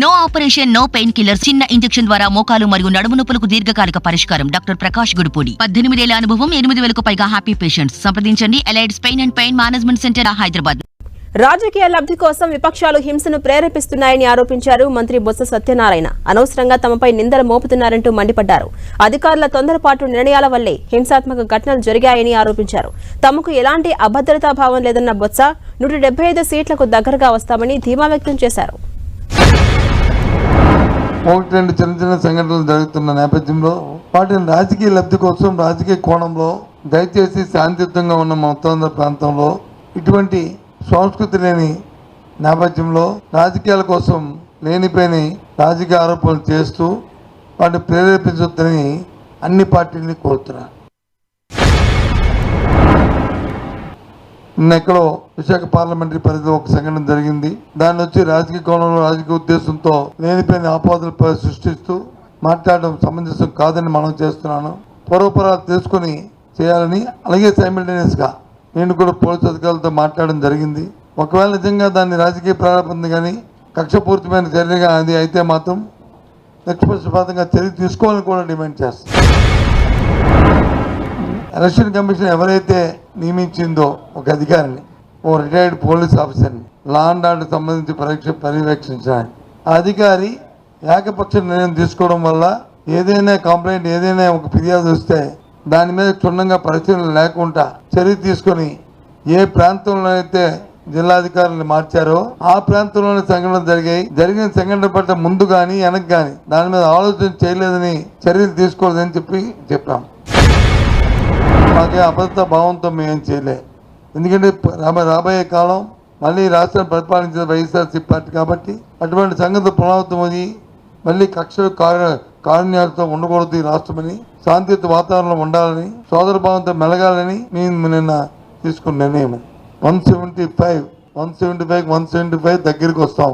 No operation, no pain killer. చిన్న injection ద్వారా మోకాలు మరియు నడుము నొప్పులకు దీర్ఘకాలిక పరిష్కారం. డాక్టర్ ప్రకాష్ గుడిపూడి. 18 ఏళ్ల అనుభవం, 8,000కు పైగా హ్యాపీ పేషెంట్స్. సంప్రదించండి ఎలైడ్స్ pain and pain management centre, Hyderabad. రాజకీయ లబ్ధి కోసం విపక్షాలు హింసను ప్రేరేపిస్తున్నాయని ఆరోపించారు మంత్రి బొత్స సత్యనారాయణ. అనవసరంగా తమపై నిందలు మోపుతున్నారంటూ మండిపడ్డారు. అధికారుల తొందరపాటు నిర్ణయాల వల్లే హింసాత్మక ఘటనలు జరిగాయని ఆరోపించారు. తమకు ఎలాంటి అభద్రతా భావం లేదన్న బొత్స 175 సీట్లకు దగ్గరగా వస్తామని ధీమా వ్యక్తం చేశారు. ఒకటి రెండు చిన్న సంఘటనలు జరుగుతున్న నేపథ్యంలో వాటిని రాజకీయ లబ్ధి కోసం రాజకీయ కోణంలో దయచేసి శాంతియుతంగా ఉన్న మొత్తం ప్రాంతంలో ఇటువంటి సంస్కృతి లేని నేపథ్యంలో రాజకీయాల కోసం లేనిపోయిన రాజకీయ ఆరోపణలు చేస్తూ వాటిని ప్రేరేపించొద్దని అన్ని పార్టీలని కోరుతున్నారు. ఎక్కడో విశాఖ పార్లమెంటరీ పరిధిలో ఒక సంఘటన జరిగింది. దాన్ని వచ్చి రాజకీయ కోణంలో రాజకీయ ఉద్దేశంతో లేనిపోయిన ఆపాదనలు సృష్టిస్తూ మాట్లాడడం సమంజసం కాదని మనం చేస్తున్నాను. పూర్వపరాలు తీసుకుని చేయాలని, అలాగే సైమిల్టేనియస్గా నేను కూడా పోలీసు అధికారులతో మాట్లాడడం జరిగింది. ఒకవేళ నిజంగా దాన్ని రాజకీయ ప్రారంభం కానీ కక్షపూర్తిమైన చర్యగా అది అయితే మాత్రం నిష్పక్షపాతంగా చర్య తీసుకోవాలని కూడా డిమాండ్ చేస్తాం. ఎలక్షన్ కమిషన్ ఎవరైతే నియమించిందో ఒక అధికారిని, ఓ రిటైర్డ్ పోలీస్ ఆఫీసర్ని లా అండ్ ఆర్డర్ సంబంధించి పర్యవేక్షించడానికి, ఆ అధికారి ఏకపక్ష నిర్ణయం తీసుకోవడం వల్ల ఏదైనా కంప్లైంట్, ఏదైనా ఒక ఫిర్యాదు వస్తే దాని మీద క్షుణ్ణంగా పరిశీలన లేకుండా చర్య తీసుకొని ఏ ప్రాంతంలో అయితే జిల్లాధికారులను మార్చారో ఆ ప్రాంతంలోనే సంఘటనలు జరిగిన సంఘటన పట్ల ముందు కానీ వెనక్కి కానీ దాని మీద ఆలోచన చేయలేదని చర్యలు తీసుకోలేదని చెప్పాం. మాకే అబద్ధ భావంతో మేము చేయలే. ఎందుకంటే రాబోయే కాలం మళ్ళీ రాష్ట్రాన్ని పరిపాలించిన వైఎస్ఆర్సీ పార్టీ కాబట్టి అటువంటి సంగతి పునరావృతమని మళ్ళీ కక్షలు కారుణ్యాలతో ఉండకూడదు. ఈ రాష్ట్రమని శాంతియుత వాతావరణంలో ఉండాలని, సోదర భావంతో మెలగాలని మేము నిన్న తీసుకున్న నిర్ణయం. 175 దగ్గరికి వస్తాం.